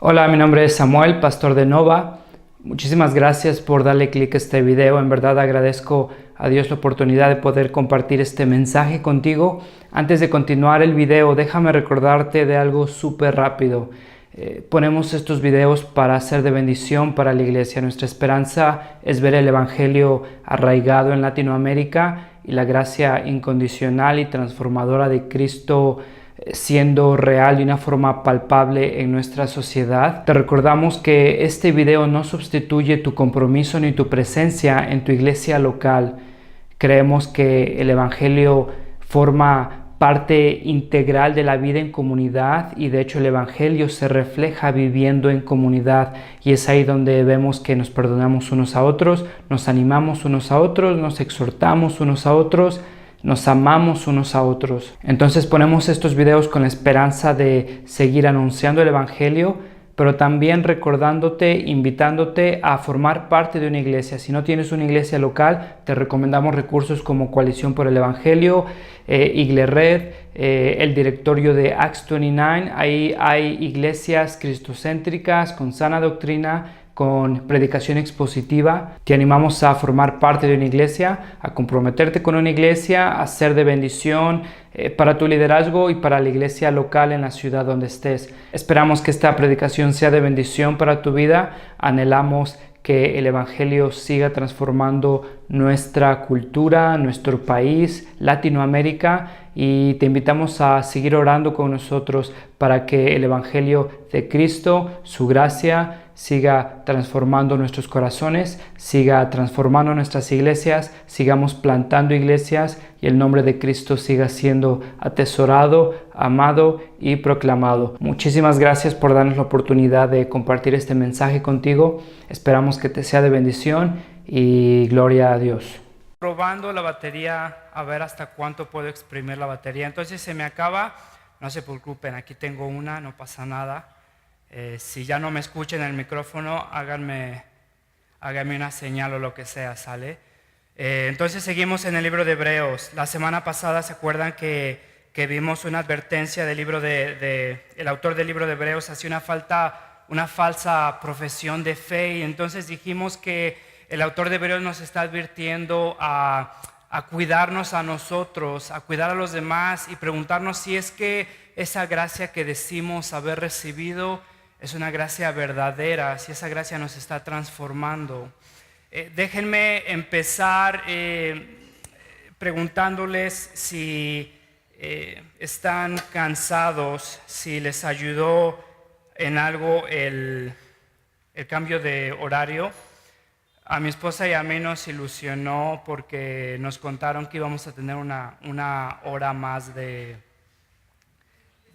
Hola, mi nombre es Samuel, pastor de Nova. Muchísimas gracias por darle clic a este video. En verdad agradezco a Dios la oportunidad de poder compartir este mensaje contigo. Antes de continuar el video, déjame recordarte de algo súper rápido. Ponemos estos videos para ser de bendición para la iglesia. Nuestra esperanza es ver el evangelio arraigado en Latinoamérica y la gracia incondicional y transformadora de Cristo siendo real de una forma palpable en nuestra sociedad. Te recordamos que este video no sustituye tu compromiso ni tu presencia en tu iglesia local. Creemos que el evangelio forma parte integral de la vida en comunidad y de hecho el evangelio se refleja viviendo en comunidad, y es ahí donde vemos que nos perdonamos unos a otros, nos animamos unos a otros, nos exhortamos unos a otros, nos amamos unos a otros. Entonces ponemos estos videos con la esperanza de seguir anunciando el evangelio, pero también recordándote, invitándote a formar parte de una iglesia. Si no tienes una iglesia local, te recomendamos recursos como Coalición por el Evangelio, Iglered, el directorio de Acts 29. Ahí hay iglesias cristocéntricas con sana doctrina, con predicación expositiva. Te animamos a formar parte de una iglesia, a comprometerte con una iglesia, a ser de bendición para tu liderazgo y para la iglesia local en la ciudad donde estés. Esperamos que esta predicación sea de bendición para tu vida. Anhelamos que el evangelio siga transformando nuestra cultura, nuestro país, Latinoamérica, y te invitamos a seguir orando con nosotros para que el evangelio de Cristo, su gracia, siga transformando nuestros corazones, siga transformando nuestras iglesias, sigamos plantando iglesias y el nombre de Cristo siga siendo atesorado, amado y proclamado. Muchísimas gracias por darnos la oportunidad de compartir este mensaje contigo. Esperamos que te sea de bendición y gloria a Dios. Probando la batería a ver hasta cuánto puedo exprimir la batería. Entonces se me acaba, no se preocupen, aquí tengo una, no pasa nada. Si ya no me escuchan en el micrófono, háganme una señal o lo que sea, ¿sale? Entonces seguimos en el libro de Hebreos. La semana pasada, ¿se acuerdan que vimos una advertencia del libro el autor del libro de Hebreos hacía una falsa profesión de fe? Y entonces dijimos que el autor de Hebreos nos está advirtiendo a cuidarnos a nosotros, a cuidar a los demás y preguntarnos si es que esa gracia que decimos haber recibido es una gracia verdadera, si esa gracia nos está transformando. Déjenme empezar preguntándoles si están cansados, si les ayudó en algo el cambio de horario. A mi esposa y a mí nos ilusionó porque nos contaron que íbamos a tener una hora más de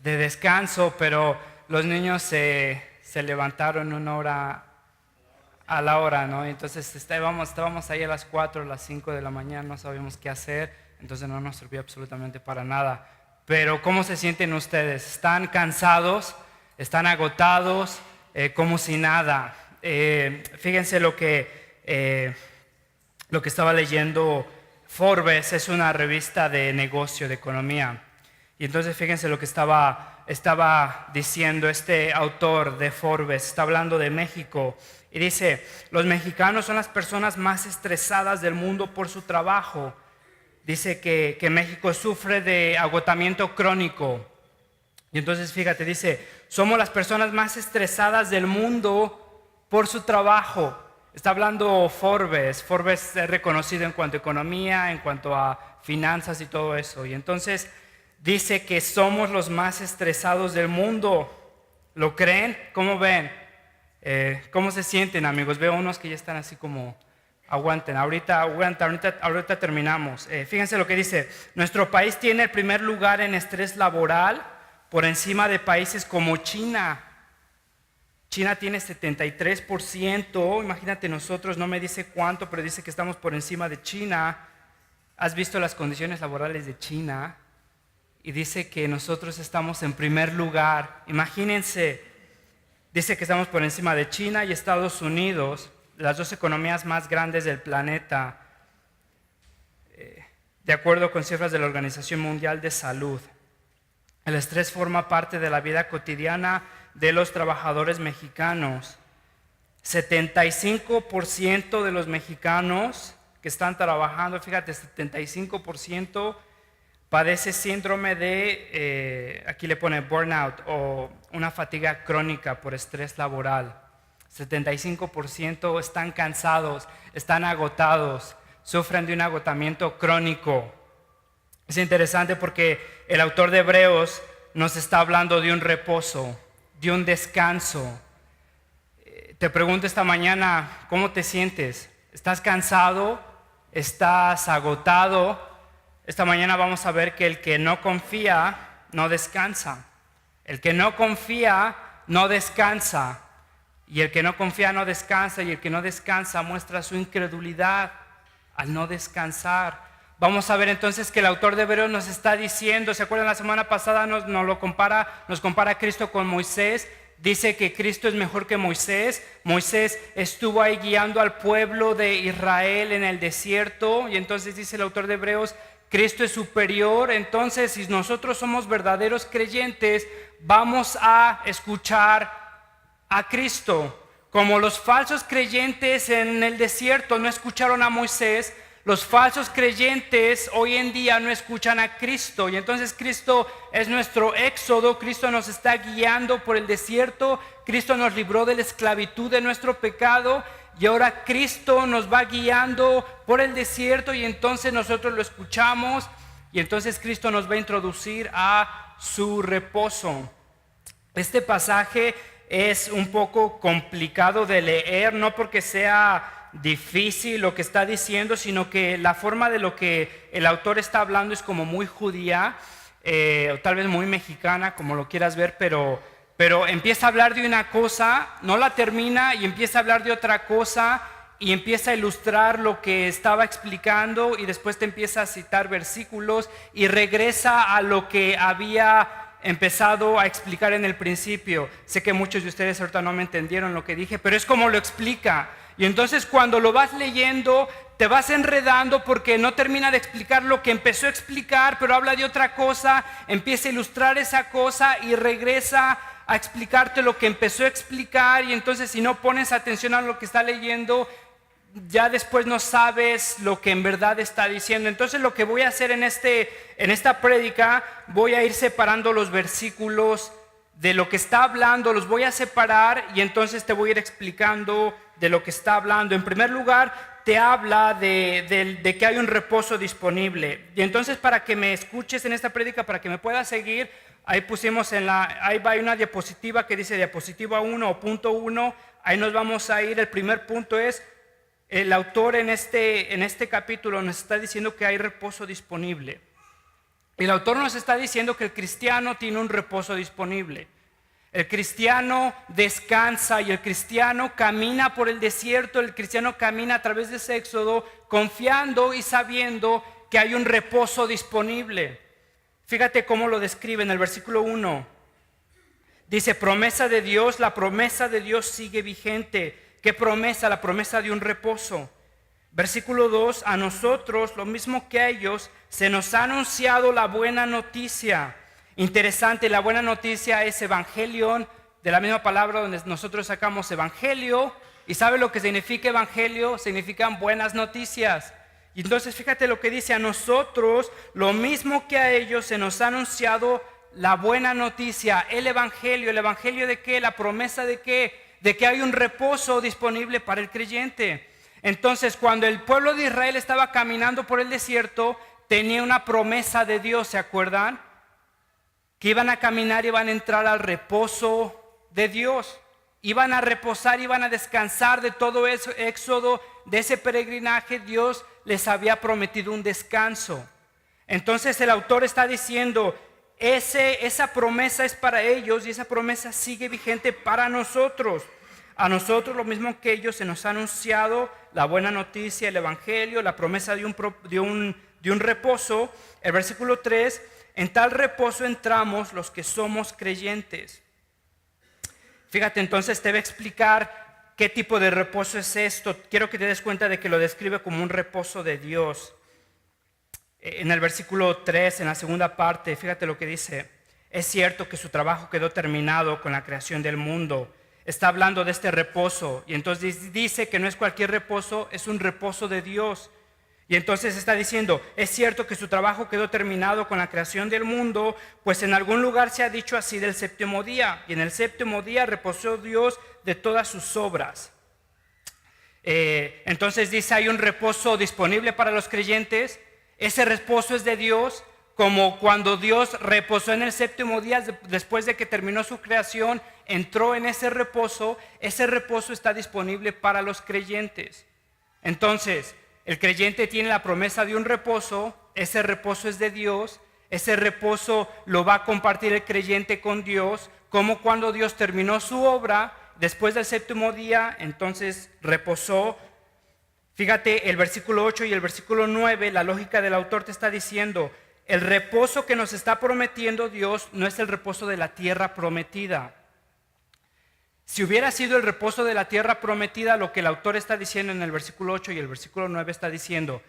descanso, pero los niños se levantaron una hora a la hora, ¿no? Entonces estábamos ahí a las 4, a las 5 de la mañana, no sabíamos qué hacer, entonces no nos sirvió absolutamente para nada. Pero ¿cómo se sienten ustedes? ¿Están cansados? ¿Están agotados? Como si nada. Fíjense lo que estaba leyendo. Forbes es una revista de negocio, de economía. Y entonces fíjense lo que estaba diciendo este autor de Forbes. Está hablando de México y dice: los mexicanos son las personas más estresadas del mundo por su trabajo. Dice que México sufre de agotamiento crónico. Y entonces fíjate, dice: somos las personas más estresadas del mundo por su trabajo. Está hablando Forbes. Forbes es reconocido en cuanto a economía, en cuanto a finanzas y todo eso. Y entonces dice que somos los más estresados del mundo. ¿Lo creen? ¿Cómo ven? ¿Cómo se sienten, amigos? Veo unos que ya están así como, aguanten, ahorita terminamos. Fíjense lo que dice: nuestro país tiene el primer lugar en estrés laboral por encima de países como China. China tiene 73%, imagínate nosotros, no me dice cuánto, pero dice que estamos por encima de China. ¿Has visto las condiciones laborales de China? Y dice que nosotros estamos en primer lugar. Imagínense, dice que estamos por encima de China y Estados Unidos, las dos economías más grandes del planeta, de acuerdo con cifras de la Organización Mundial de Salud. El estrés forma parte de la vida cotidiana de los trabajadores mexicanos. 75% de los mexicanos que están trabajando, fíjate, 75% padece síndrome de, aquí le pone burnout o una fatiga crónica por estrés laboral. 75% están cansados, están agotados, sufren de un agotamiento crónico. Es interesante porque el autor de Hebreos nos está hablando de un reposo, de un descanso. Te pregunto esta mañana, ¿cómo te sientes? ¿Estás cansado? ¿Estás agotado? Esta mañana vamos a ver que el que no confía no descansa. El que no confía no descansa. Y el que no confía no descansa. Y el que no descansa muestra su incredulidad al no descansar. Vamos a ver entonces que el autor de Hebreos nos está diciendo, ¿se acuerdan? La semana pasada nos compara a Cristo con Moisés. Dice que Cristo es mejor que Moisés. Moisés estuvo ahí guiando al pueblo de Israel en el desierto. Y entonces dice el autor de Hebreos, Cristo es superior. Entonces, si nosotros somos verdaderos creyentes, vamos a escuchar a Cristo. Como los falsos creyentes en el desierto no escucharon a Moisés, los falsos creyentes hoy en día no escuchan a Cristo. Y entonces Cristo es nuestro éxodo. Cristo nos está guiando por el desierto. Cristo nos libró de la esclavitud de nuestro pecado. Y ahora Cristo nos va guiando por el desierto. Y entonces nosotros lo escuchamos. Y entonces Cristo nos va a introducir a su reposo. Este pasaje es un poco complicado de leer, no porque sea difícil lo que está diciendo, sino que la forma de lo que el autor está hablando es como muy judía, o tal vez muy mexicana, como lo quieras ver, pero empieza a hablar de una cosa, no la termina y empieza a hablar de otra cosa y empieza a ilustrar lo que estaba explicando y después te empieza a citar versículos y regresa a lo que había empezado a explicar en el principio. Sé que muchos de ustedes ahorita no me entendieron lo que dije, pero es como lo explica. Y entonces cuando lo vas leyendo, te vas enredando porque no termina de explicar lo que empezó a explicar, pero habla de otra cosa, empieza a ilustrar esa cosa y regresa a explicarte lo que empezó a explicar. Y entonces si no pones atención a lo que está leyendo, ya después no sabes lo que en verdad está diciendo. Entonces lo que voy a hacer en esta prédica, voy a ir separando los versículos de lo que está hablando, los voy a separar y entonces te voy a ir explicando de lo que está hablando. En primer lugar, te habla de que hay un reposo disponible. Y entonces para que me escuches en esta prédica, para que me puedas seguir, ahí pusimos ahí va una diapositiva que dice diapositiva 1 o punto 1. Ahí nos vamos a ir. El primer punto es, el autor en este capítulo nos está diciendo que hay reposo disponible. El autor nos está diciendo que el cristiano tiene un reposo disponible. El cristiano descansa y el cristiano camina por el desierto, el cristiano camina a través de ese éxodo confiando y sabiendo que hay un reposo disponible. Fíjate cómo lo describe en el versículo 1. Dice, promesa de Dios, la promesa de Dios sigue vigente. ¿Qué promesa? La promesa de un reposo. Versículo 2, a nosotros, lo mismo que a ellos, se nos ha anunciado la buena noticia. Interesante, la buena noticia es evangelion, de la misma palabra donde nosotros sacamos evangelio. ¿Y sabe lo que significa evangelio? Significan buenas noticias. Y entonces fíjate lo que dice, a nosotros, lo mismo que a ellos, se nos ha anunciado la buena noticia, el evangelio. ¿El evangelio de qué? La promesa de qué? De que hay un reposo disponible para el creyente. Entonces, cuando el pueblo de Israel estaba caminando por el desierto, tenía una promesa de Dios, ¿se acuerdan? Que iban a caminar y iban a entrar al reposo de Dios. Iban a reposar, iban a descansar de todo eso, éxodo, de ese peregrinaje. Dios les había prometido un descanso. Entonces el autor está diciendo, esa promesa es para ellos y esa promesa sigue vigente para nosotros. A nosotros, lo mismo que ellos, se nos ha anunciado la buena noticia, el evangelio, la promesa de un reposo. El versículo 3, en tal reposo entramos los que somos creyentes. Fíjate, entonces te voy a explicar qué tipo de reposo es esto. Quiero que te des cuenta de que lo describe como un reposo de Dios. En el versículo 3, en la segunda parte, fíjate lo que dice. Es cierto que su trabajo quedó terminado con la creación del mundo. Está hablando de este reposo y entonces dice que no es cualquier reposo, es un reposo de Dios. Y entonces está diciendo, es cierto que su trabajo quedó terminado con la creación del mundo, pues en algún lugar se ha dicho así del séptimo día. Y en el séptimo día reposó Dios de todas sus obras. Entonces dice, hay un reposo disponible para los creyentes. Ese reposo es de Dios, como cuando Dios reposó en el séptimo día después de que terminó su creación, entró en ese reposo está disponible para los creyentes. Entonces, el creyente tiene la promesa de un reposo, ese reposo es de Dios, ese reposo lo va a compartir el creyente con Dios, como cuando Dios terminó su obra, después del séptimo día, entonces reposó. Fíjate, el versículo 8 y el versículo 9, la lógica del autor te está diciendo, el reposo que nos está prometiendo Dios no es el reposo de la tierra prometida. Si hubiera sido el reposo de la tierra prometida, lo que el autor está diciendo en el versículo 8 y el versículo 9 está diciendo,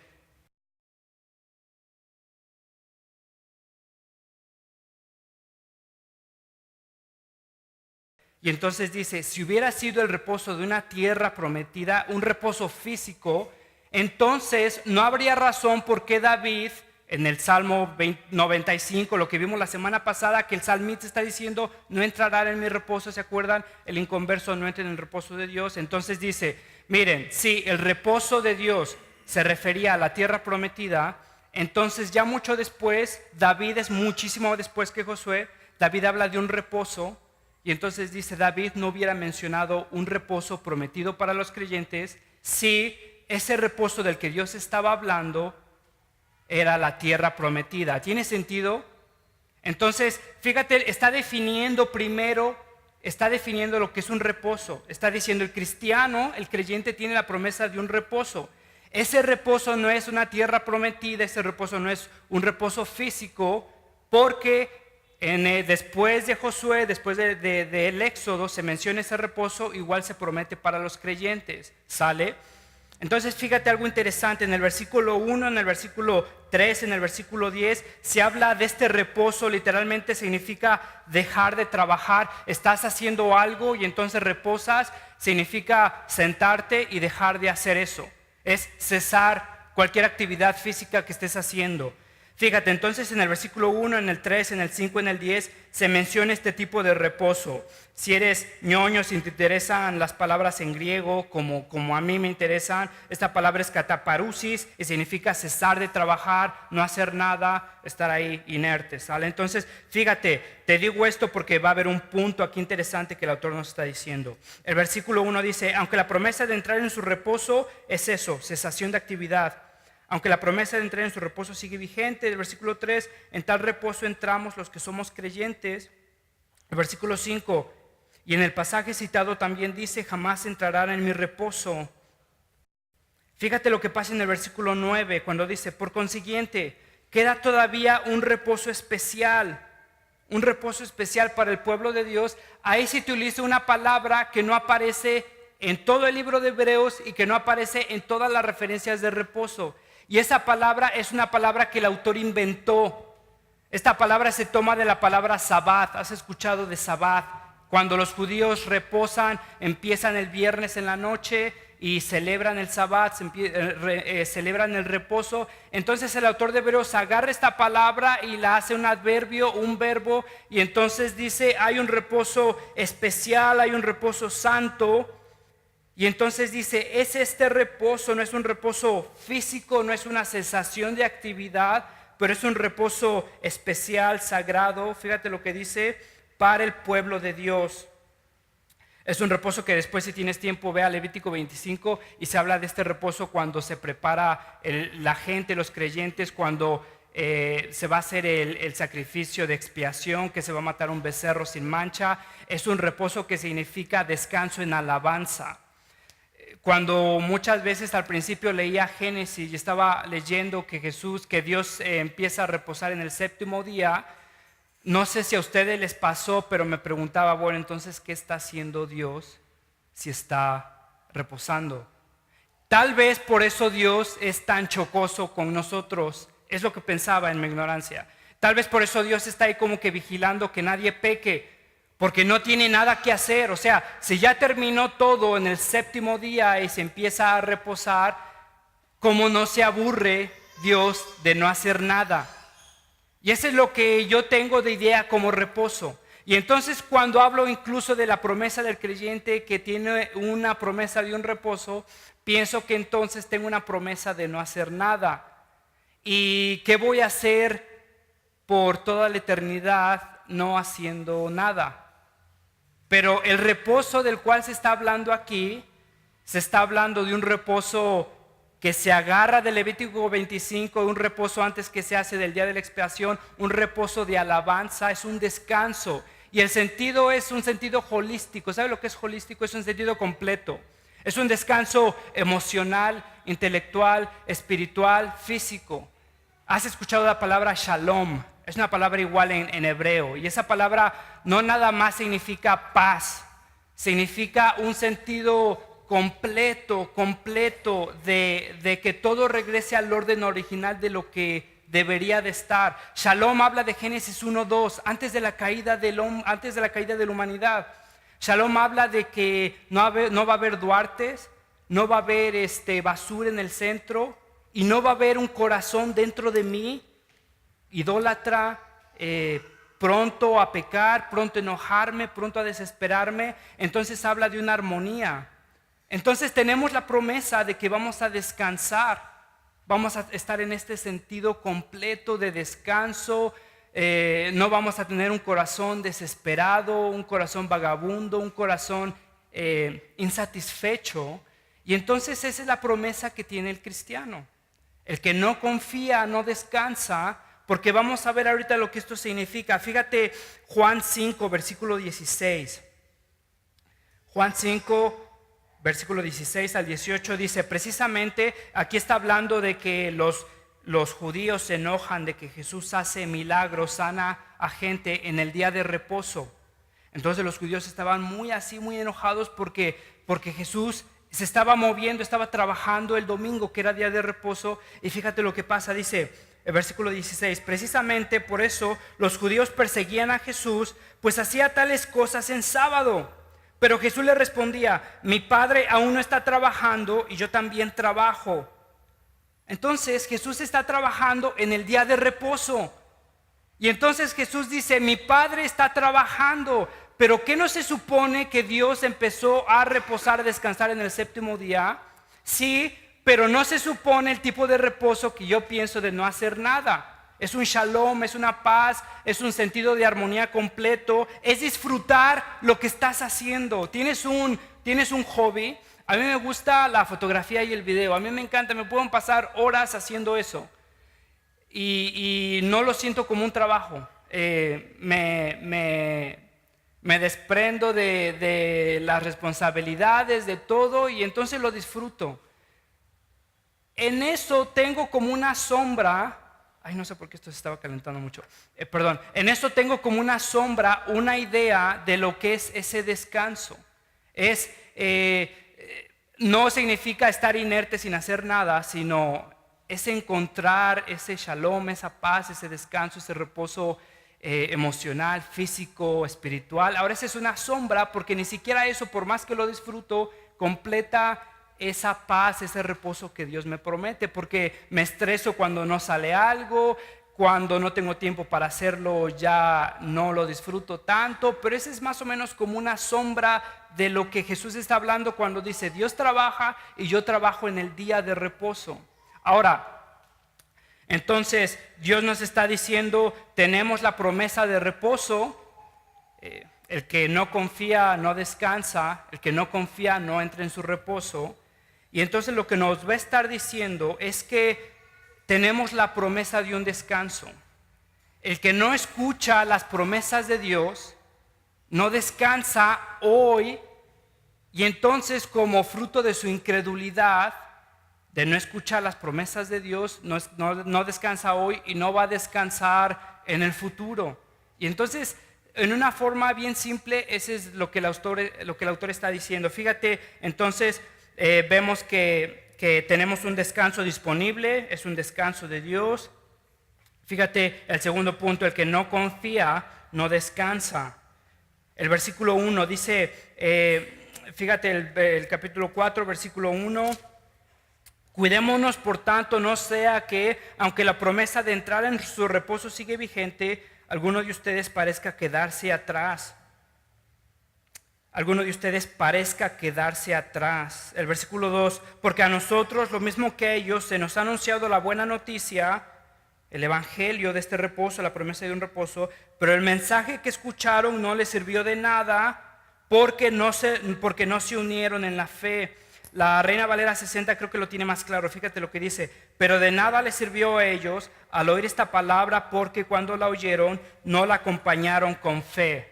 y entonces dice, si hubiera sido el reposo de una tierra prometida, un reposo físico, entonces no habría razón por qué David, en el Salmo 95, lo que vimos la semana pasada, que el salmista está diciendo, no entrarán en mi reposo, ¿se acuerdan? El inconverso no entra en el reposo de Dios. Entonces dice, miren, si el reposo de Dios se refería a la tierra prometida, entonces ya mucho después, David es muchísimo después que Josué, David habla de un reposo, y entonces dice, David no hubiera mencionado un reposo prometido para los creyentes si ese reposo del que Dios estaba hablando era la tierra prometida. ¿Tiene sentido? Entonces, fíjate, está definiendo lo que es un reposo. Está diciendo el cristiano, el creyente tiene la promesa de un reposo. Ese reposo no es una tierra prometida, ese reposo no es un reposo físico, porque después de Josué, después del Éxodo, se menciona ese reposo, igual se promete para los creyentes. ¿Sale? Entonces fíjate algo interesante, en el versículo 1, en el versículo 3, en el versículo 10, se habla de este reposo, literalmente significa dejar de trabajar, estás haciendo algo y entonces reposas, significa sentarte y dejar de hacer eso, es cesar cualquier actividad física que estés haciendo. Fíjate, entonces en el versículo 1, en el 3, en el 5, en el 10, se menciona este tipo de reposo. Si eres ñoño, si te interesan las palabras en griego, como a mí me interesan, esta palabra es kataparusis y significa cesar de trabajar, no hacer nada, estar ahí inerte, ¿sale? Entonces, fíjate, te digo esto porque va a haber un punto aquí interesante que el autor nos está diciendo. El versículo 1 dice, aunque la promesa de entrar en su reposo es eso, cesación de actividad. Aunque la promesa de entrar en su reposo sigue vigente, el versículo 3, en tal reposo entramos los que somos creyentes. El versículo 5, y en el pasaje citado también dice, jamás entrarán en mi reposo. Fíjate lo que pasa en el versículo 9, cuando dice, por consiguiente, queda todavía un reposo especial para el pueblo de Dios. Ahí se utiliza una palabra que no aparece en todo el libro de Hebreos y que no aparece en todas las referencias de reposo. Y esa palabra es una palabra que el autor inventó. Esta palabra se toma de la palabra Sabbat. ¿Has escuchado de Sabbat? Cuando los judíos reposan, empiezan el viernes en la noche y celebran el Sabbat, celebran el reposo. Entonces el autor de Hebreos agarra esta palabra y la hace un adverbio, un verbo, y entonces dice, hay un reposo especial, hay un reposo santo. Y entonces dice, es este reposo, no es un reposo físico, no es una cesación de actividad, pero es un reposo especial, sagrado. Fíjate lo que dice, para el pueblo de Dios. Es un reposo que después, si tienes tiempo, ve a Levítico 25 y se habla de este reposo cuando se prepara la gente, los creyentes, cuando se va a hacer el sacrificio de expiación, que se va a matar un becerro sin mancha. Es un reposo que significa descanso en alabanza. Cuando muchas veces al principio leía Génesis y estaba leyendo que Dios empieza a reposar en el séptimo día, no sé si a ustedes les pasó, pero me preguntaba, bueno, entonces, ¿qué está haciendo Dios si está reposando? Tal vez por eso Dios es tan chocoso con nosotros, es lo que pensaba en mi ignorancia. Tal vez por eso Dios está ahí como que vigilando que nadie peque, porque no tiene nada que hacer. O sea, si ya terminó todo en el séptimo día y se empieza a reposar, ¿cómo no se aburre Dios de no hacer nada? Y eso es lo que yo tengo de idea como reposo. Y entonces cuando hablo incluso de la promesa del creyente que tiene una promesa de un reposo, pienso que entonces tengo una promesa de no hacer nada. ¿Y qué voy a hacer por toda la eternidad no haciendo nada? Pero el reposo del cual se está hablando aquí, se está hablando de un reposo que se agarra del Levítico 25, un reposo antes que se hace del día de la expiación, un reposo de alabanza, es un descanso. Y el sentido es un sentido holístico. ¿Sabe lo que es holístico? Es un sentido completo. Es un descanso emocional, intelectual, espiritual, físico. ¿Has escuchado la palabra shalom? Es una palabra igual en hebreo. Y esa palabra no nada más significa paz. Significa un sentido completo de que todo regrese al orden original de lo que debería de estar. Shalom habla de Génesis 1:2, antes de la caída de la humanidad. Shalom habla de que no va a haber duartes, no va a haber basura en el centro y no va a haber un corazón dentro de mí idólatra, pronto a pecar, pronto a enojarme, pronto a desesperarme. Entonces habla de una armonía. Entonces tenemos la promesa de que vamos a descansar, vamos a estar en este sentido completo de descanso, no vamos a tener un corazón desesperado, un corazón vagabundo, un corazón insatisfecho. Y entonces esa es la promesa que tiene el cristiano. El que no confía, no descansa, porque vamos a ver ahorita lo que esto significa. Fíjate Juan 5, versículo 16. Juan 5, versículo 16 al 18 dice, precisamente aquí está hablando de que los judíos se enojan de que Jesús hace milagros, sana a gente en el día de reposo. Entonces los judíos estaban muy enojados porque Jesús se estaba moviendo, estaba trabajando el domingo, que era día de reposo. Y fíjate lo que pasa, dice el versículo 16, precisamente por eso los judíos perseguían a Jesús, pues hacía tales cosas en sábado. Pero Jesús le respondía, mi Padre aún no está trabajando y yo también trabajo. Entonces Jesús está trabajando en el día de reposo. Y entonces Jesús dice, mi Padre está trabajando. Pero ¿qué no se supone que Dios empezó a reposar, a descansar en el séptimo día? Sí, pero no se supone el tipo de reposo que yo pienso de no hacer nada. Es un shalom, es una paz, es un sentido de armonía completo, es disfrutar lo que estás haciendo. Tienes un hobby. A mí me gusta la fotografía y el video, a mí me encanta, me pueden pasar horas haciendo eso y no lo siento como un trabajo. Me desprendo de las responsabilidades, de todo, y entonces lo disfruto. En eso tengo como una sombra. Ay, no sé por qué esto se estaba calentando mucho. En esto tengo como una sombra, una idea de lo que es ese descanso. No significa estar inerte sin hacer nada, sino es encontrar ese shalom, esa paz, ese descanso, ese reposo emocional, físico, espiritual. Ahora esa es una sombra porque ni siquiera eso, por más que lo disfruto, completa esa paz, ese reposo que Dios me promete, porque me estreso cuando no sale algo, cuando no tengo tiempo para hacerlo ya no lo disfruto tanto, pero esa es más o menos como una sombra de lo que Jesús está hablando cuando dice Dios trabaja y yo trabajo en el día de reposo. Ahora, entonces Dios nos está diciendo, tenemos la promesa de reposo. El que no confía no descansa, el que no confía no entra en su reposo. Y entonces lo que nos va a estar diciendo es que tenemos la promesa de un descanso. El que no escucha las promesas de Dios no descansa hoy, y entonces como fruto de su incredulidad, de no escuchar las promesas de Dios, no descansa hoy y no va a descansar en el futuro. Y entonces, en una forma bien simple, eso es lo que el autor está diciendo. Fíjate, entonces vemos que tenemos un descanso disponible, es un descanso de Dios. Fíjate el segundo punto, el que no confía no descansa. El versículo 1 dice, fíjate el capítulo 4, versículo 1, cuidémonos por tanto, no sea que, aunque la promesa de entrar en su reposo sigue vigente, alguno de ustedes parezca quedarse atrás. Alguno de ustedes parezca quedarse atrás. El versículo 2, porque a nosotros, lo mismo que a ellos, se nos ha anunciado la buena noticia, el evangelio de este reposo, la promesa de un reposo, pero el mensaje que escucharon no les sirvió de nada porque no se unieron en la fe. La Reina Valera 60 creo que lo tiene más claro. Fíjate lo que dice, pero de nada les sirvió a ellos al oír esta palabra porque cuando la oyeron no la acompañaron con fe.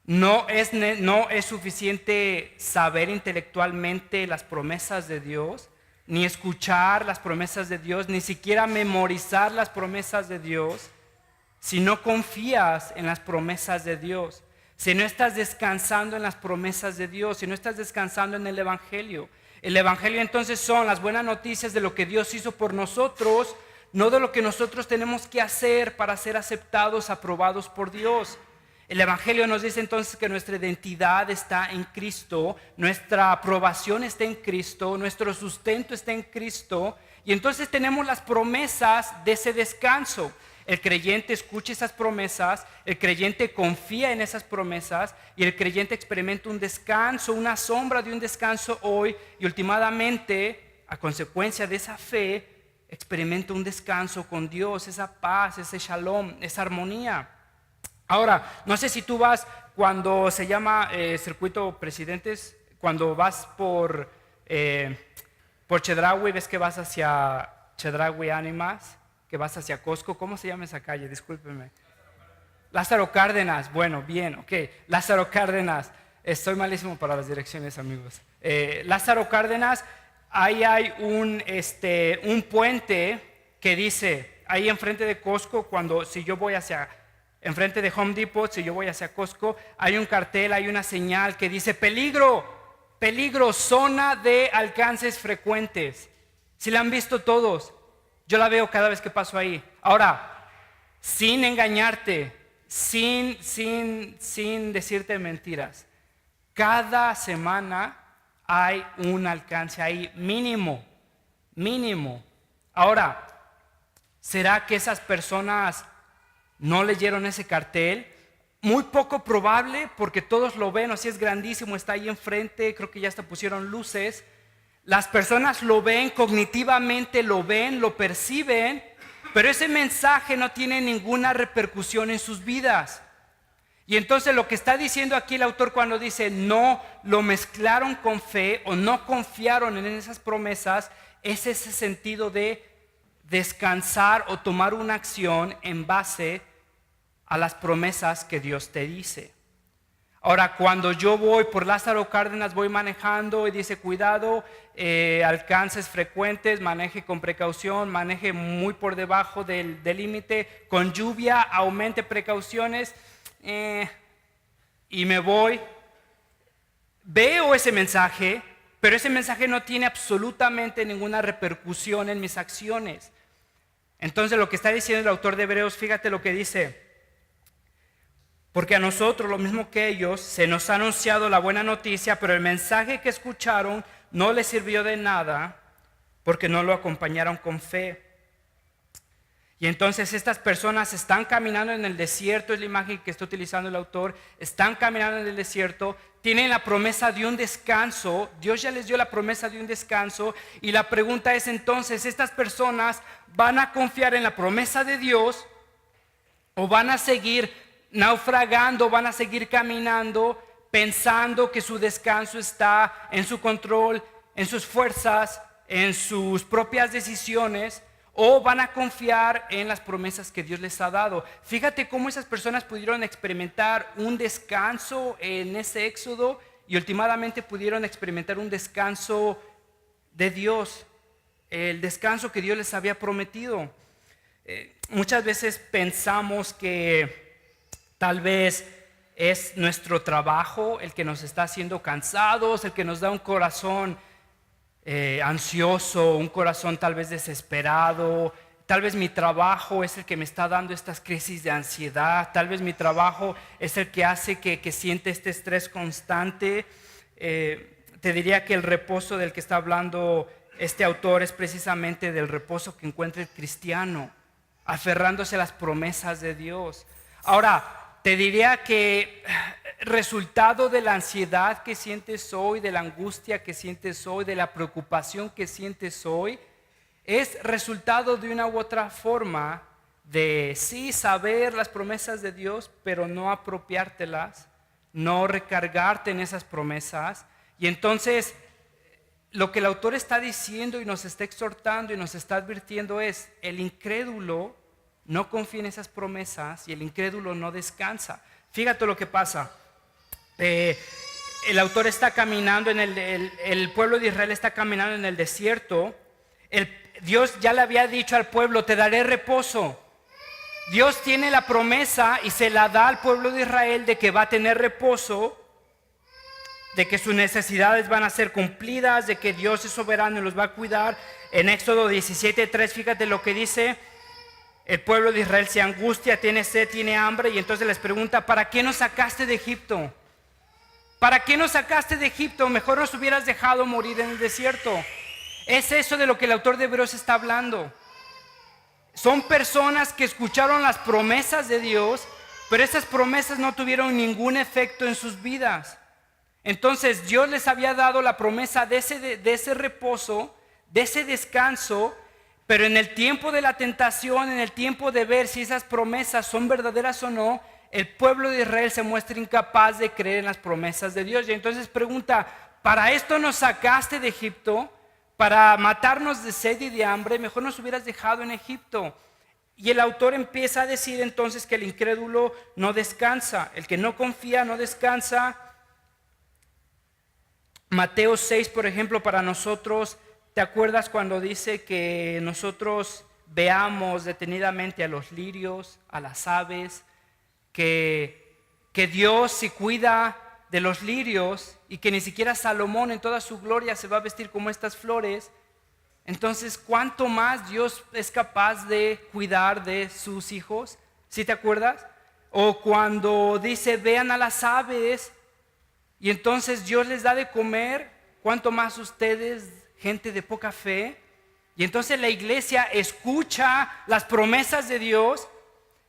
No es suficiente saber intelectualmente las promesas de Dios, ni escuchar las promesas de Dios, ni siquiera memorizar las promesas de Dios, si no confías en las promesas de Dios, si no estás descansando en las promesas de Dios, si no estás descansando en el Evangelio. El Evangelio entonces son las buenas noticias de lo que Dios hizo por nosotros, no de lo que nosotros tenemos que hacer para ser aceptados, aprobados por Dios. El Evangelio nos dice entonces que nuestra identidad está en Cristo, nuestra aprobación está en Cristo, nuestro sustento está en Cristo, y entonces tenemos las promesas de ese descanso. El creyente escucha esas promesas, el creyente confía en esas promesas y el creyente experimenta un descanso, una sombra de un descanso hoy, y últimamente, a consecuencia de esa fe, experimenta un descanso con Dios, esa paz, ese shalom, esa armonía. Ahora, no sé si tú vas cuando se llama Circuito Presidentes, cuando vas por Chedraui, ves que vas hacia Chedraui Ánimas, que vas hacia Costco. ¿Cómo se llama esa calle? Discúlpeme. Lázaro Cárdenas. Bueno, bien, ok. Lázaro Cárdenas. Estoy malísimo para las direcciones, amigos. Lázaro Cárdenas, ahí hay un puente que dice, ahí enfrente de Costco, si yo voy hacia... Enfrente de Home Depot, si yo voy hacia Costco, hay un cartel, hay una señal que dice peligro, peligro, zona de alcances frecuentes. Si la han visto todos, yo la veo cada vez que paso ahí. Ahora, sin engañarte, sin decirte mentiras, cada semana hay un alcance ahí mínimo. Ahora, ¿será que esas personas no leyeron ese cartel? Muy poco probable, porque todos lo ven, así es grandísimo, está ahí enfrente, creo que ya hasta pusieron luces. Las personas lo ven, cognitivamente lo ven, lo perciben, pero ese mensaje no tiene ninguna repercusión en sus vidas. Y entonces lo que está diciendo aquí el autor cuando dice no lo mezclaron con fe o no confiaron en esas promesas, es ese sentido de descansar o tomar una acción en base a las promesas que Dios te dice. Ahora, cuando yo voy por Lázaro Cárdenas, voy manejando y dice cuidado, alcances frecuentes, maneje con precaución, maneje muy por debajo del límite, con lluvia, aumente precauciones, y me voy. Veo ese mensaje, pero ese mensaje no tiene absolutamente ninguna repercusión en mis acciones. Entonces lo que está diciendo el autor de Hebreos, fíjate lo que dice: porque a nosotros, lo mismo que ellos, se nos ha anunciado la buena noticia, pero el mensaje que escucharon no les sirvió de nada porque no lo acompañaron con fe. Y entonces estas personas están caminando en el desierto, es la imagen que está utilizando el autor, están caminando en el desierto, tienen la promesa de un descanso, Dios ya les dio la promesa de un descanso, y la pregunta es entonces, ¿estas personas van a confiar en la promesa de Dios o van a seguir naufragando, van a seguir caminando pensando que su descanso está en su control, en sus fuerzas, en sus propias decisiones? ¿O van a confiar en las promesas que Dios les ha dado? Fíjate cómo esas personas pudieron experimentar un descanso en ese éxodo y últimamente pudieron experimentar un descanso de Dios, el descanso que Dios les había prometido. Muchas veces pensamos que tal vez es nuestro trabajo el que nos está haciendo cansados, el que nos da un corazón ansioso, un corazón tal vez desesperado, tal vez mi trabajo es el que me está dando estas crisis de ansiedad, tal vez mi trabajo es el que hace que siente este estrés constante. Te diría que el reposo del que está hablando este autor es precisamente del reposo que encuentra el cristiano, aferrándose a las promesas de Dios. Ahora, te diría que resultado de la ansiedad que sientes hoy, de la angustia que sientes hoy, de la preocupación que sientes hoy, es resultado de una u otra forma de sí saber las promesas de Dios, pero no apropiártelas, no recargarte en esas promesas. Y entonces lo que el autor está diciendo y nos está exhortando y nos está advirtiendo es: el incrédulo no confía en esas promesas y el incrédulo no descansa. Fíjate lo que pasa. El autor está caminando el pueblo de Israel está caminando en el desierto. Dios ya le había dicho al pueblo: te daré reposo. Dios tiene la promesa y se la da al pueblo de Israel de que va a tener reposo, de que sus necesidades van a ser cumplidas, de que Dios es soberano y los va a cuidar. En Éxodo 17:3, fíjate lo que dice. El pueblo de Israel se angustia, tiene sed, tiene hambre, y entonces les pregunta: ¿para qué nos sacaste de Egipto? ¿Para qué nos sacaste de Egipto? Mejor nos hubieras dejado morir en el desierto. Es eso de lo que el autor de Hebreos está hablando. Son personas que escucharon las promesas de Dios, pero esas promesas no tuvieron ningún efecto en sus vidas. Entonces Dios les había dado la promesa de ese reposo, de ese descanso, pero en el tiempo de la tentación, en el tiempo de ver si esas promesas son verdaderas o no, el pueblo de Israel se muestra incapaz de creer en las promesas de Dios. Y entonces pregunta: ¿para esto nos sacaste de Egipto? ¿Para matarnos de sed y de hambre? Mejor nos hubieras dejado en Egipto. Y el autor empieza a decir entonces que el incrédulo no descansa, el que no confía no descansa. Mateo 6, por ejemplo, para nosotros, ¿te acuerdas cuando dice que nosotros veamos detenidamente a los lirios, a las aves, que Dios se cuida de los lirios y que ni siquiera Salomón en toda su gloria se va a vestir como estas flores? Entonces, ¿cuánto más Dios es capaz de cuidar de sus hijos? ¿Sí te acuerdas? O cuando dice: vean a las aves, y entonces Dios les da de comer, ¿cuánto más ustedes, gente de poca fe? Y entonces la iglesia escucha las promesas de Dios.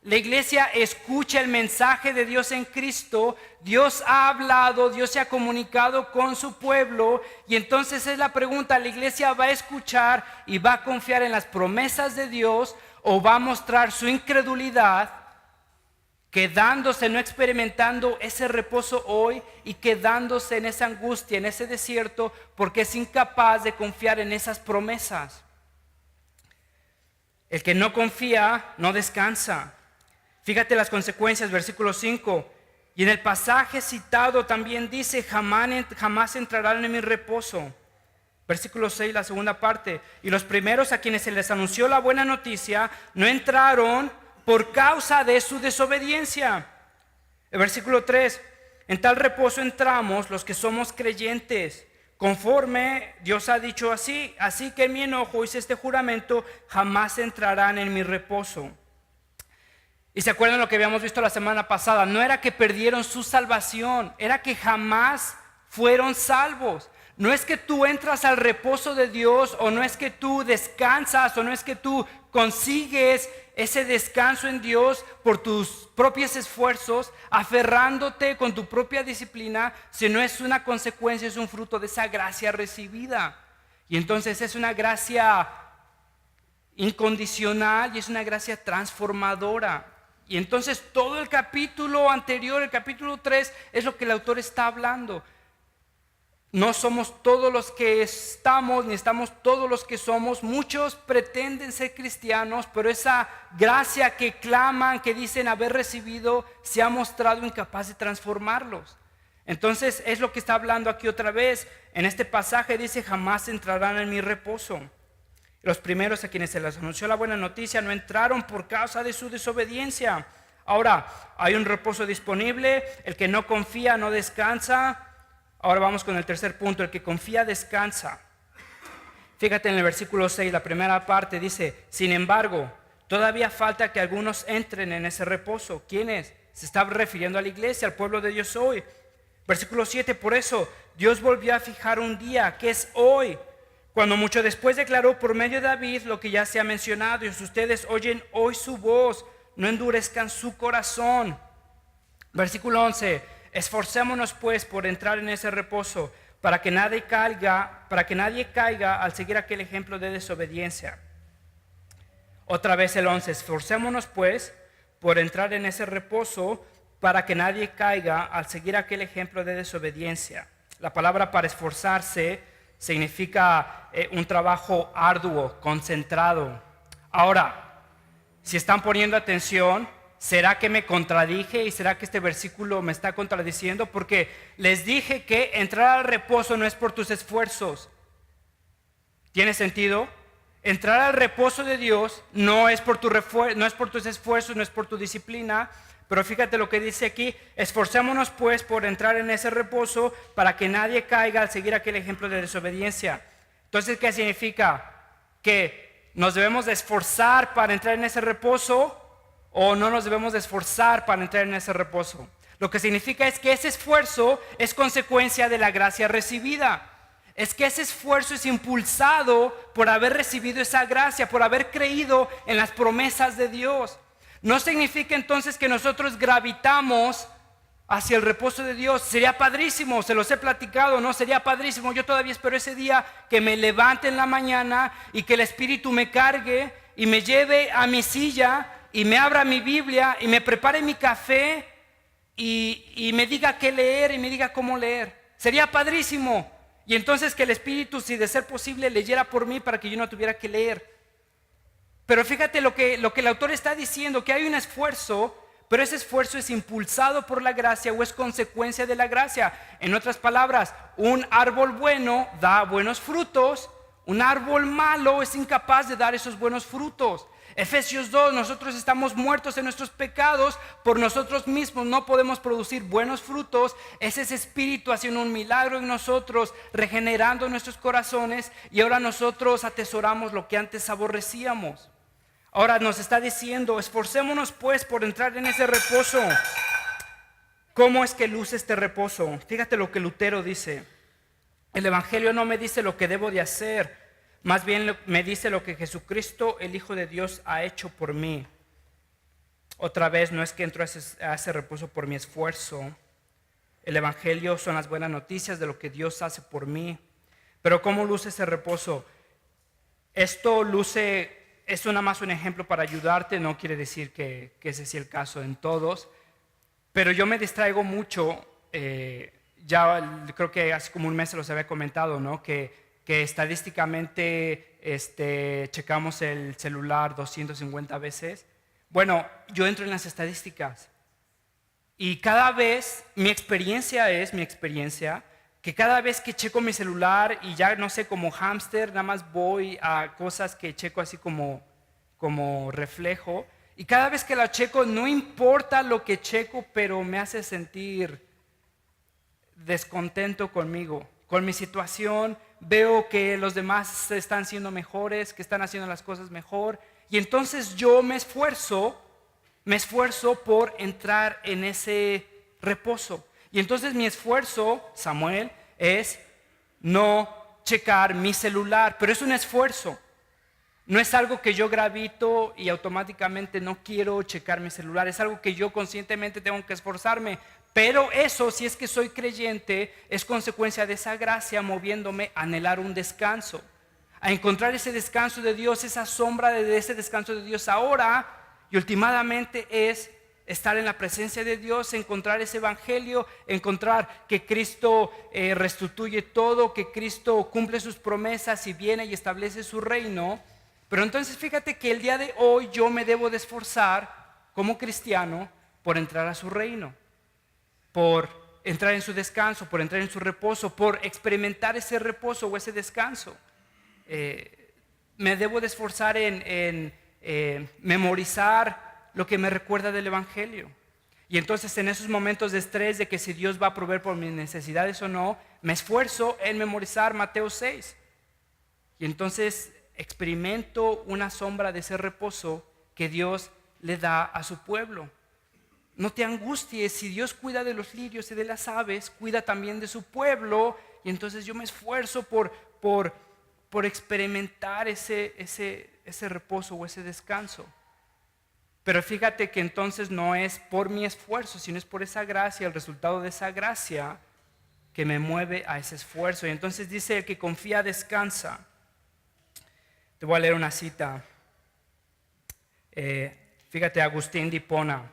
La iglesia escucha el mensaje de Dios en Cristo. Dios ha hablado, Dios se ha comunicado con su pueblo. Y entonces es la pregunta: ¿la iglesia va a escuchar y va a confiar en las promesas de Dios, o va a mostrar su incredulidad, quedándose, no experimentando ese reposo hoy y quedándose en esa angustia, en ese desierto, porque es incapaz de confiar en esas promesas? El que no confía no descansa. Fíjate las consecuencias, versículo 5. Y en el pasaje citado también dice: jamás entrarán en mi reposo. Versículo 6, la segunda parte. Y los primeros a quienes se les anunció la buena noticia no entraron por causa de su desobediencia. El versículo 3. En tal reposo entramos los que somos creyentes, conforme Dios ha dicho así. Así que en mi enojo hice este juramento: jamás entrarán en mi reposo. Y se acuerdan lo que habíamos visto la semana pasada. No era que perdieron su salvación, era que jamás fueron salvos. No es que tú entras al reposo de Dios, o no es que tú descansas, o no es que tú consigues ese descanso en Dios por tus propios esfuerzos, aferrándote con tu propia disciplina, sino es una consecuencia, es un fruto de esa gracia recibida. Y entonces es una gracia incondicional y es una gracia transformadora. Y entonces todo el capítulo anterior, el capítulo 3, es lo que el autor está hablando. No somos todos los que estamos, ni estamos todos los que somos. Muchos pretenden ser cristianos, pero esa gracia que claman, que dicen haber recibido, se ha mostrado incapaz de transformarlos. Entonces es lo que está hablando aquí otra vez. En este pasaje dice: jamás entrarán en mi reposo. Los primeros a quienes se les anunció la buena noticia no entraron por causa de su desobediencia. Ahora, hay un reposo disponible. El que no confía no descansa. Ahora vamos con el tercer punto: el que confía descansa. Fíjate en el versículo 6, la primera parte dice, sin embargo, todavía falta que algunos entren en ese reposo. ¿Quiénes? Se está refiriendo a la iglesia, al pueblo de Dios hoy. Versículo 7, por eso Dios volvió a fijar un día, que es hoy, cuando mucho después declaró por medio de David lo que ya se ha mencionado, y ustedes oyen hoy su voz, no endurezcan su corazón. Versículo 11, esforcémonos pues por entrar en ese reposo, para que nadie caiga al seguir aquel ejemplo de desobediencia. Otra vez el 11, esforcémonos pues por entrar en ese reposo, para que nadie caiga al seguir aquel ejemplo de desobediencia. La palabra para esforzarse significa un trabajo arduo, concentrado. Ahora, si están poniendo atención, ¿será que me contradije y será que este versículo me está contradiciendo? Porque les dije que entrar al reposo no es por tus esfuerzos. ¿Tiene sentido? Entrar al reposo de Dios no es por tus esfuerzos, no es por tu disciplina. Pero fíjate lo que dice aquí, esforcémonos pues por entrar en ese reposo para que nadie caiga al seguir aquel ejemplo de desobediencia. Entonces, ¿qué significa? ¿Que nos debemos de esforzar para entrar en ese reposo o no nos debemos de esforzar para entrar en ese reposo? Lo que significa es que ese esfuerzo es consecuencia de la gracia recibida. Es que ese esfuerzo es impulsado por haber recibido esa gracia, por haber creído en las promesas de Dios. No significa entonces que nosotros gravitamos hacia el reposo de Dios. Sería padrísimo, se los he platicado, ¿no? Sería padrísimo. Yo todavía espero ese día que me levante en la mañana y que el Espíritu me cargue y me lleve a mi silla y me abra mi Biblia y me prepare mi café y me diga qué leer y me diga cómo leer. Sería padrísimo. Y entonces que el Espíritu, si de ser posible, leyera por mí para que yo no tuviera que leer. Pero fíjate lo que el autor está diciendo, que hay un esfuerzo, pero ese esfuerzo es impulsado por la gracia o es consecuencia de la gracia. En otras palabras, un árbol bueno da buenos frutos, un árbol malo es incapaz de dar esos buenos frutos. Efesios 2, nosotros estamos muertos en nuestros pecados, por nosotros mismos no podemos producir buenos frutos. Es ese Espíritu haciendo un milagro en nosotros, regenerando nuestros corazones, y ahora nosotros atesoramos lo que antes aborrecíamos. Ahora nos está diciendo, esforcémonos pues por entrar en ese reposo. ¿Cómo es que luce este reposo? Fíjate lo que Lutero dice. El Evangelio no me dice lo que debo de hacer, más bien me dice lo que Jesucristo, el Hijo de Dios, ha hecho por mí. Otra vez, no es que entro a ese reposo por mi esfuerzo. El Evangelio son las buenas noticias de lo que Dios hace por mí. Pero ¿cómo luce ese reposo? Esto luce... Es nada más un ejemplo para ayudarte, no quiere decir que ese sea el caso en todos, pero yo me distraigo mucho, ya creo que hace como un mes se los había comentado, ¿no? que estadísticamente checamos el celular 250 veces. Bueno, yo entro en las estadísticas y cada vez mi experiencia que cada vez que checo mi celular y ya no sé, como hámster, nada más voy a cosas que checo así como reflejo, y cada vez que la checo, no importa lo que checo, pero me hace sentir descontento conmigo, con mi situación. Veo que los demás están siendo mejores, que están haciendo las cosas mejor, y entonces yo me esfuerzo por entrar en ese reposo. Y entonces mi esfuerzo, Samuel, es no checar mi celular, pero es un esfuerzo. No es algo que yo gravito y automáticamente no quiero checar mi celular, es algo que yo conscientemente tengo que esforzarme. Pero eso, si es que soy creyente, es consecuencia de esa gracia moviéndome a anhelar un descanso, a encontrar ese descanso de Dios, esa sombra de ese descanso de Dios ahora, y últimamente es estar en la presencia de Dios, encontrar ese evangelio, encontrar que Cristo restituye todo, que Cristo cumple sus promesas y viene y establece su reino. Pero entonces fíjate que el día de hoy yo me debo de esforzar como cristiano por entrar a su reino, por entrar en su descanso, por entrar en su reposo, por experimentar ese reposo o ese descanso. Me debo de esforzar en memorizar lo que me recuerda del evangelio. Y entonces en esos momentos de estrés de que si Dios va a proveer por mis necesidades o no, me esfuerzo en memorizar Mateo 6. y entonces experimento una sombra de ese reposo que Dios le da a su pueblo. No te angusties, si Dios cuida de los lirios y de las aves, cuida también de su pueblo, y entonces yo me esfuerzo por experimentar ese reposo o ese descanso. Pero fíjate que entonces no es por mi esfuerzo, sino es por esa gracia, el resultado de esa gracia que me mueve a ese esfuerzo. Y entonces dice, el que confía descansa. Te voy a leer una cita. Fíjate, Agustín de Hipona.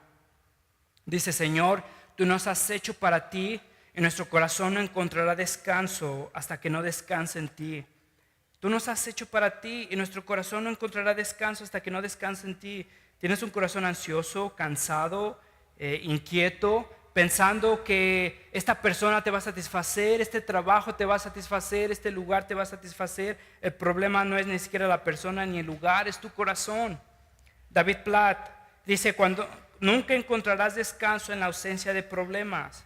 Dice, Señor, tú nos has hecho para ti, y nuestro corazón no encontrará descanso hasta que no descanse en ti. Tú nos has hecho para ti, y nuestro corazón no encontrará descanso hasta que no descanse en ti. Tienes un corazón ansioso, cansado, inquieto, pensando que esta persona te va a satisfacer, este trabajo te va a satisfacer, este lugar te va a satisfacer. El problema no es ni siquiera la persona ni el lugar, es tu corazón. David Platt dice, nunca encontrarás descanso en la ausencia de problemas.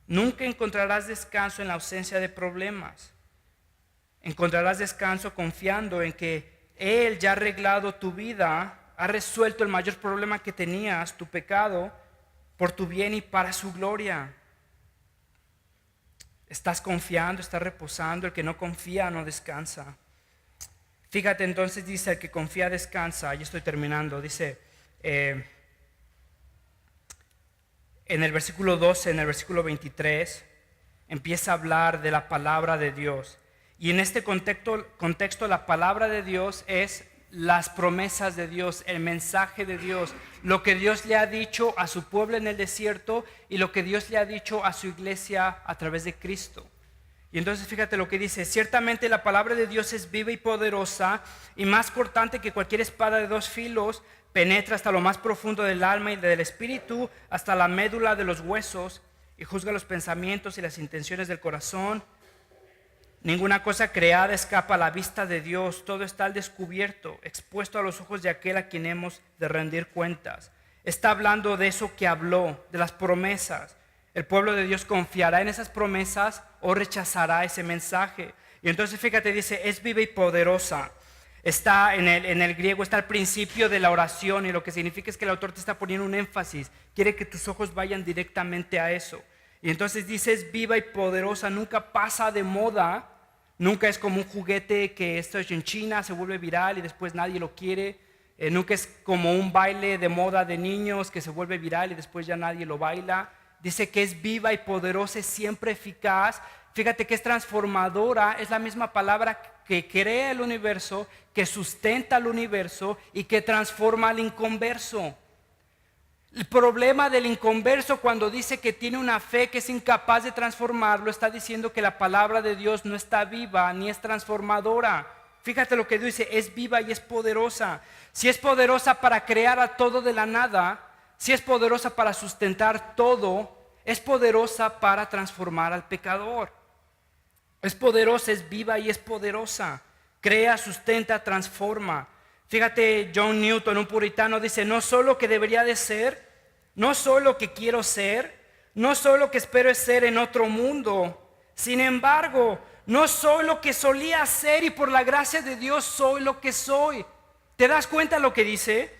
Nunca encontrarás descanso en la ausencia de problemas. Encontrarás descanso confiando en que Él ya ha arreglado tu vida, ha resuelto el mayor problema que tenías, tu pecado, por tu bien y para su gloria. Estás confiando, estás reposando. El que no confía no descansa. Fíjate, entonces dice, el que confía descansa. Ya estoy terminando. Dice, en el versículo 12, en el versículo 23, empieza a hablar de la palabra de Dios. Y en este contexto la palabra de Dios es las promesas de Dios, el mensaje de Dios, lo que Dios le ha dicho a su pueblo en el desierto y lo que Dios le ha dicho a su iglesia a través de Cristo. Y entonces fíjate lo que dice, ciertamente la palabra de Dios es viva y poderosa y más cortante que cualquier espada de dos filos, penetra hasta lo más profundo del alma y del espíritu, hasta la médula de los huesos, y juzga los pensamientos y las intenciones del corazón. Ninguna cosa creada escapa a la vista de Dios, todo está al descubierto, expuesto a los ojos de aquel a quien hemos de rendir cuentas. Está hablando de eso que habló, de las promesas. El pueblo de Dios confiará en esas promesas o rechazará ese mensaje. Y entonces fíjate, dice, es viva y poderosa. Está en el griego, está al principio de la oración, y lo que significa es que el autor te está poniendo un énfasis. Quiere que tus ojos vayan directamente a eso. Y entonces dice, es viva y poderosa, nunca pasa de moda. Nunca es como un juguete que esto es en China, se vuelve viral y después nadie lo quiere. Nunca es como un baile de moda de niños que se vuelve viral y después ya nadie lo baila. Dice que es viva y poderosa, es siempre eficaz. Fíjate que es transformadora, es la misma palabra que crea el universo, que sustenta el universo y que transforma al inconverso. El problema del inconverso cuando dice que tiene una fe que es incapaz de transformarlo, está diciendo que la palabra de Dios no está viva ni es transformadora. Fíjate lo que dice, es viva y es poderosa. Si es poderosa para crear a todo de la nada, si es poderosa para sustentar todo, es poderosa para transformar al pecador. Es poderosa, es viva y es poderosa. Crea, sustenta, transforma. Fíjate, John Newton, un puritano, dice, no solo que debería de ser, no solo que quiero ser, no solo que espero ser en otro mundo. Sin embargo, no soy lo que solía ser y por la gracia de Dios soy lo que soy. ¿Te das cuenta lo que dice?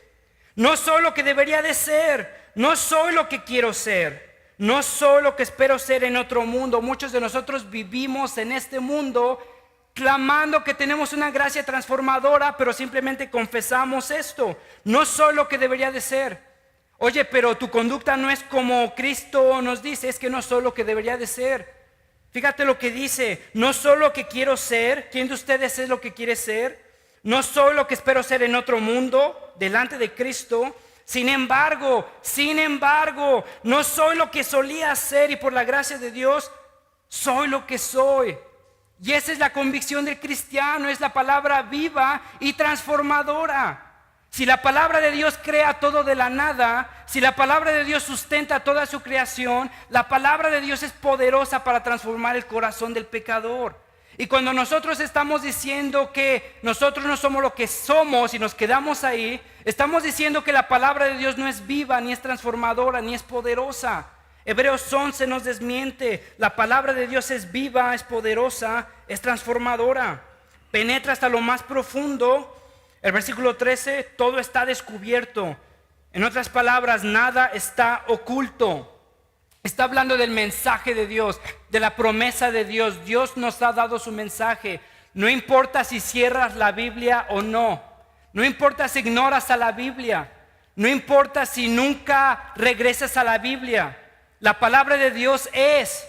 No soy lo que debería de ser, no soy lo que quiero ser, no soy lo que espero ser en otro mundo. Muchos de nosotros vivimos en este mundo clamando que tenemos una gracia transformadora, pero simplemente confesamos esto. No soy lo que debería de ser. Oye, pero tu conducta no es como Cristo nos dice, es que no soy lo que debería de ser. Fíjate lo que dice, no soy lo que quiero ser. ¿Quién de ustedes es lo que quiere ser? No soy lo que espero ser en otro mundo, delante de Cristo. Sin embargo, no soy lo que solía ser y por la gracia de Dios, soy lo que soy. Y esa es la convicción del cristiano, es la palabra viva y transformadora. Si la palabra de Dios crea todo de la nada, si la palabra de Dios sustenta toda su creación, la palabra de Dios es poderosa para transformar el corazón del pecador. Y cuando nosotros estamos diciendo que nosotros no somos lo que somos y nos quedamos ahí, estamos diciendo que la palabra de Dios no es viva, ni es transformadora, ni es poderosa. Hebreos 11 nos desmiente, la palabra de Dios es viva, es poderosa, es transformadora. penetra hasta lo más profundo. El versículo 13, todo está descubierto. En otras palabras, nada está oculto. Está hablando del mensaje de Dios, de la promesa de Dios. Dios nos ha dado su mensaje. No importa si cierras la Biblia o no. No importa si ignoras a la Biblia. No importa si nunca regresas a la Biblia. La palabra de Dios es.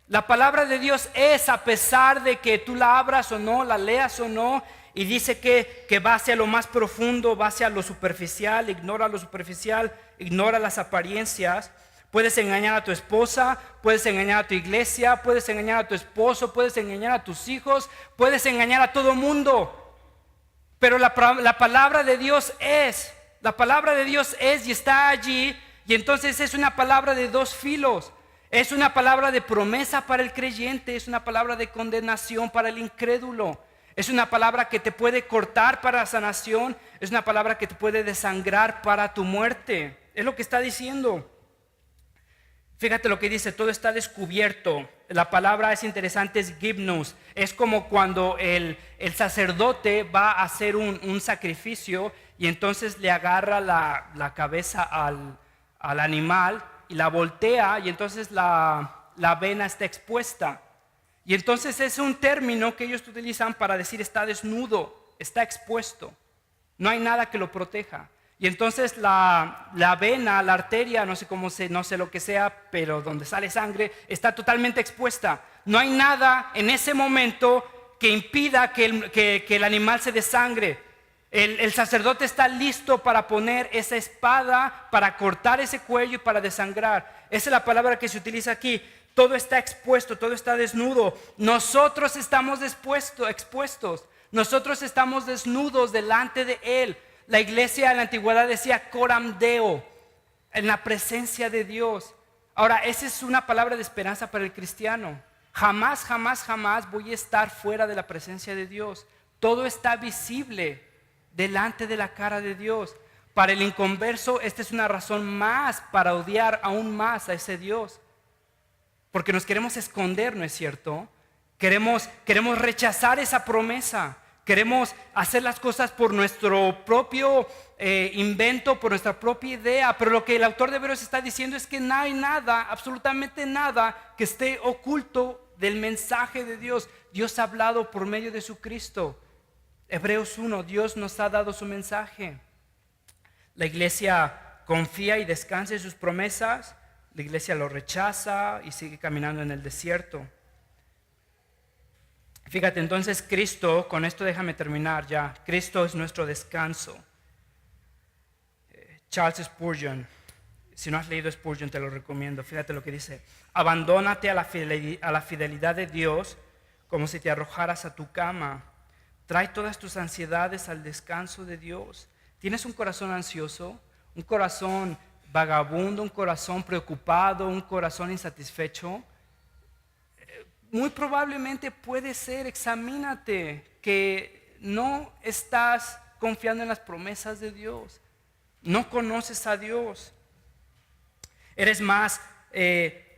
La palabra de Dios es, a pesar de que tú la abras o no, la leas o no. Y dice que va hacia lo más profundo, va hacia lo superficial. Ignora lo superficial, ignora las apariencias. Puedes engañar a tu esposa, puedes engañar a tu iglesia, puedes engañar a tu esposo, puedes engañar a tus hijos, puedes engañar a todo mundo. Pero la palabra de Dios es, la palabra de Dios es y está allí. Y entonces es una palabra de dos filos. Es una palabra de promesa para el creyente, es una palabra de condenación para el incrédulo. Es una palabra que te puede cortar para sanación, es una palabra que te puede desangrar para tu muerte. Es lo que está diciendo. Fíjate lo que dice, todo está descubierto. La palabra es interesante, es gibnos. Es como cuando el sacerdote va a hacer un sacrificio y entonces le agarra la cabeza al animal y la voltea y entonces la vena está expuesta. Y entonces es un término que ellos utilizan para decir está desnudo, está expuesto. No hay nada que lo proteja. Y entonces la vena, la arteria, no sé lo que sea, pero donde sale sangre, está totalmente expuesta. No hay nada en ese momento que impida que el animal se desangre. El sacerdote está listo para poner esa espada, para cortar ese cuello y para desangrar. Esa es la palabra que se utiliza aquí. Todo está expuesto, todo está desnudo. Nosotros estamos expuestos. Nosotros estamos desnudos delante de Él. La iglesia en la antigüedad decía coram deo, en la presencia de Dios. Ahora, esa es una palabra de esperanza para el cristiano. Jamás, jamás, jamás voy a estar fuera de la presencia de Dios. Todo está visible delante de la cara de Dios. Para el inconverso, esta es una razón más para odiar aún más a ese Dios. Porque nos queremos esconder, ¿no es cierto? Queremos rechazar esa promesa. Queremos hacer las cosas por nuestro propio invento, por nuestra propia idea. Pero lo que el autor de Hebreos está diciendo es que no hay nada, absolutamente nada, que esté oculto del mensaje de Dios. Dios ha hablado por medio de su Cristo. Hebreos 1, Dios nos ha dado su mensaje. La iglesia confía y descansa en sus promesas. La iglesia lo rechaza y sigue caminando en el desierto. Fíjate, entonces Cristo, con esto déjame terminar ya. Cristo es nuestro descanso. Charles Spurgeon, si no has leído Spurgeon te lo recomiendo. Fíjate lo que dice. Abandónate a la fidelidad de Dios como si te arrojaras a tu cama. Trae todas tus ansiedades al descanso de Dios. ¿Tienes un corazón ansioso? ¿Un corazón vagabundo? ¿Un corazón preocupado? ¿Un corazón insatisfecho? Muy probablemente puede ser, examínate, que no estás confiando en las promesas de Dios. No conoces a Dios. Eres más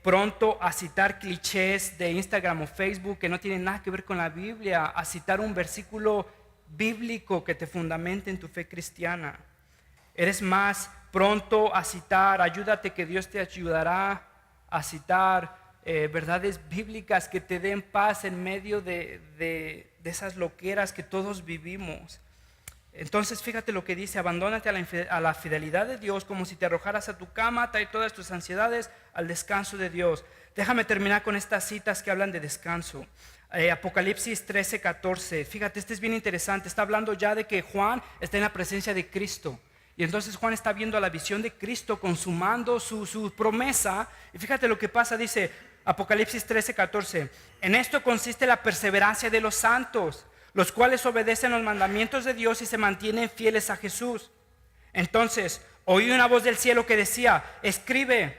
pronto a citar clichés de Instagram o Facebook que no tienen nada que ver con la Biblia, a citar un versículo bíblico que te fundamente en tu fe cristiana. Eres más pronto a citar, ayúdate que Dios te ayudará, a citar verdades bíblicas que te den paz en medio de esas loqueras que todos vivimos. Entonces fíjate lo que dice, abandónate a la fidelidad de Dios como si te arrojaras a tu cama, trae todas tus ansiedades al descanso de Dios. Déjame terminar con estas citas que hablan de descanso. Apocalipsis 13:14, fíjate, este es bien interesante, está hablando ya de que Juan está en la presencia de Cristo. Y entonces Juan está viendo la visión de Cristo consumando su promesa. Y fíjate lo que pasa, dice Apocalipsis 13:14, en esto consiste la perseverancia de los santos, los cuales obedecen los mandamientos de Dios y se mantienen fieles a Jesús. Entonces oí una voz del cielo que decía, escribe,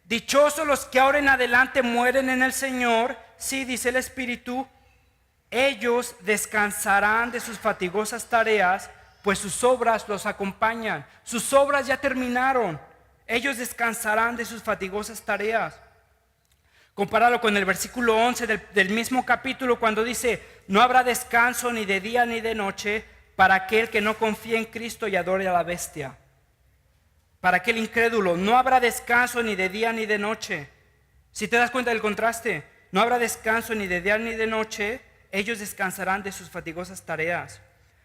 dichosos los que ahora en adelante mueren en el Señor. Sí, dice el Espíritu, ellos descansarán de sus fatigosas tareas, pues sus obras los acompañan. Sus obras ya terminaron. Ellos descansarán de sus fatigosas tareas. Compáralo con el versículo 11 del mismo capítulo, cuando dice: no habrá descanso ni de día ni de noche para aquel que no confíe en Cristo y adore a la bestia. Para aquel incrédulo, no habrá descanso ni de día ni de noche. Si te das cuenta del contraste, no habrá descanso ni de día ni de noche, ellos descansarán de sus fatigosas tareas.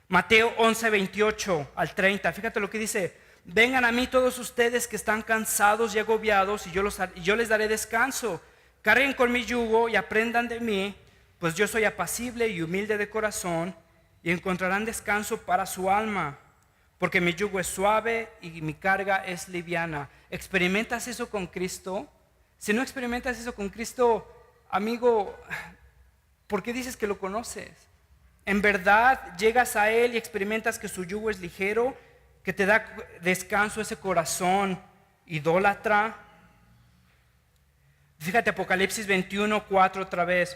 Mateo 11, 28 al 30, fíjate lo que dice: vengan a mí todos ustedes que están cansados y agobiados, y yo les daré descanso. Carguen con mi yugo y aprendan de mí, pues yo soy apacible y humilde de corazón, y encontrarán descanso para su alma, porque mi yugo es suave y mi carga es liviana. ¿Experimentas eso con Cristo? Si no experimentas eso con Cristo, amigo, ¿por qué dices que lo conoces? En verdad llegas a Él y experimentas que su yugo es ligero, que te da descanso ese corazón idólatra. Fíjate, Apocalipsis 21, 4 otra vez.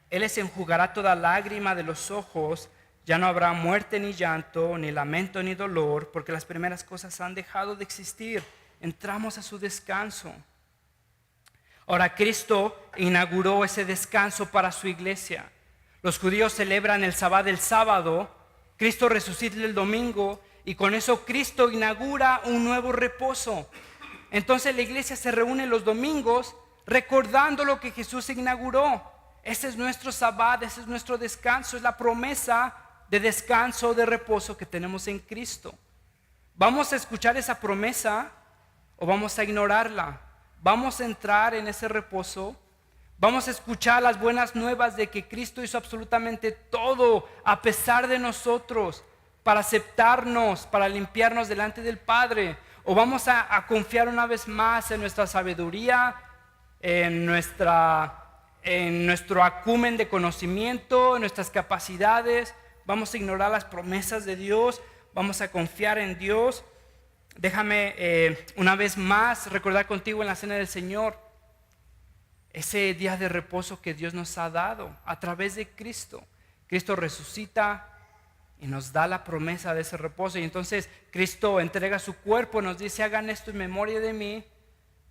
Él les enjugará toda lágrima de los ojos. Ya no habrá muerte ni llanto, ni lamento ni dolor, porque las primeras cosas han dejado de existir. Entramos a su descanso. Ahora, Cristo inauguró ese descanso para su iglesia. Los judíos celebran el sábado del sábado, Cristo resucita el domingo, y con eso Cristo inaugura un nuevo reposo. Entonces la iglesia se reúne los domingos recordando lo que Jesús inauguró. Ese es nuestro sábado, ese es nuestro descanso, es la promesa de descanso, de reposo que tenemos en Cristo. ¿Vamos a escuchar esa promesa o vamos a ignorarla? ¿Vamos a entrar en ese reposo? ¿Vamos a escuchar las buenas nuevas de que Cristo hizo absolutamente todo a pesar de nosotros para aceptarnos, para limpiarnos delante del Padre? ¿O vamos a confiar una vez más en nuestra sabiduría, en nuestro acumen de conocimiento, en nuestras capacidades? ¿Vamos a ignorar las promesas de Dios? ¿Vamos a confiar en Dios? Déjame una vez más recordar contigo en la cena del Señor ese día de reposo que Dios nos ha dado a través de Cristo. Cristo resucita y nos da la promesa de ese reposo, y entonces Cristo entrega su cuerpo, nos dice: hagan esto en memoria de mí.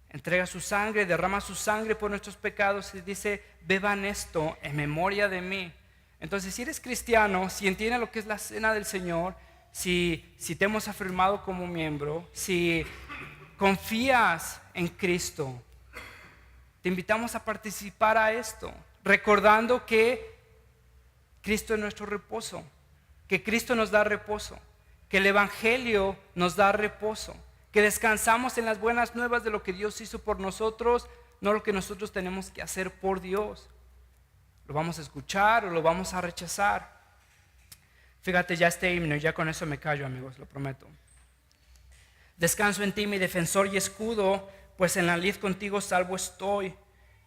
Entrega su sangre, derrama su sangre por nuestros pecados y dice: beban esto en memoria de mí. Entonces, si eres cristiano, si entiendes lo que es la cena del Señor, si te hemos afirmado como miembro, si confías en Cristo, te invitamos a participar a esto, recordando que Cristo es nuestro reposo, que Cristo nos da reposo, que el Evangelio nos da reposo, que descansamos en las buenas nuevas de lo que Dios hizo por nosotros, no lo que nosotros tenemos que hacer por Dios. ¿Lo vamos a escuchar o lo vamos a rechazar? Fíjate, ya este himno, ya con eso me callo, amigos, lo prometo. Descanso en ti, mi defensor y escudo, pues en la lid contigo salvo estoy.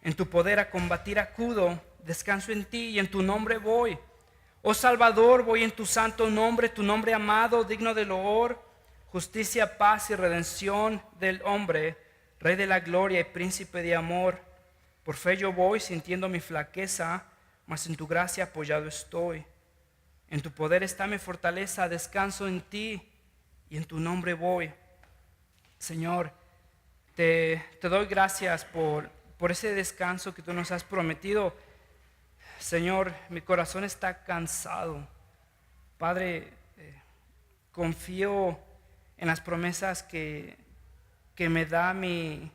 En tu poder a combatir acudo, descanso en ti y en tu nombre voy. Oh Salvador, voy en tu santo nombre, tu nombre amado, digno de loor, justicia, paz y redención del hombre, Rey de la gloria y príncipe de amor. Por fe yo voy sintiendo mi flaqueza, mas en tu gracia apoyado estoy. En tu poder está mi fortaleza, descanso en ti y en tu nombre voy. Señor, te doy gracias por ese descanso que tú nos has prometido. Señor, mi corazón está cansado. Padre, confío en las promesas que me da mi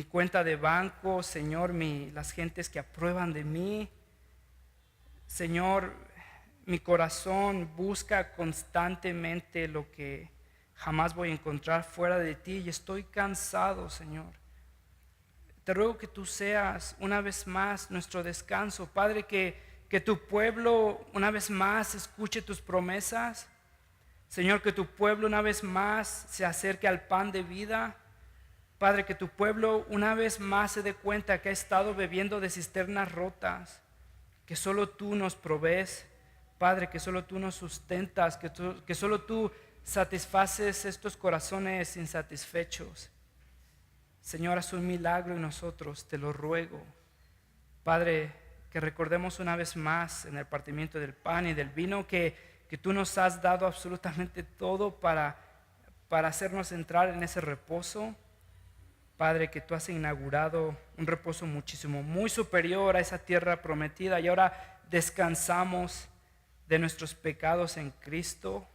cuenta de banco, Señor, las gentes que aprueban de mí. Señor, mi corazón busca constantemente lo que jamás voy a encontrar fuera de ti, y estoy cansado, Señor. Te ruego que tú seas una vez más nuestro descanso, Padre, que tu pueblo una vez más escuche tus promesas. Señor, que tu pueblo una vez más se acerque al pan de vida. Padre, que tu pueblo una vez más se dé cuenta que ha estado bebiendo de cisternas rotas, que solo tú nos provees. Padre, que solo tú nos sustentas, que solo tú satisfaces estos corazones insatisfechos. Señor, haz un milagro en nosotros, te lo ruego. Padre, que recordemos una vez más en el partimiento del pan y del vino que tú nos has dado absolutamente todo para hacernos entrar en ese reposo. Padre, que tú has inaugurado un reposo muchísimo, muy superior a esa tierra prometida, y ahora descansamos de nuestros pecados en Cristo.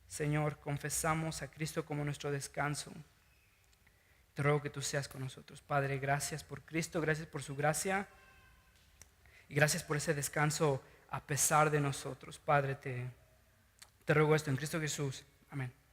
Señor, confesamos a Cristo como nuestro descanso. Te ruego que tú seas con nosotros. Padre, gracias por Cristo, gracias por su gracia y gracias por ese descanso a pesar de nosotros. Padre, te ruego esto en Cristo Jesús. Amén.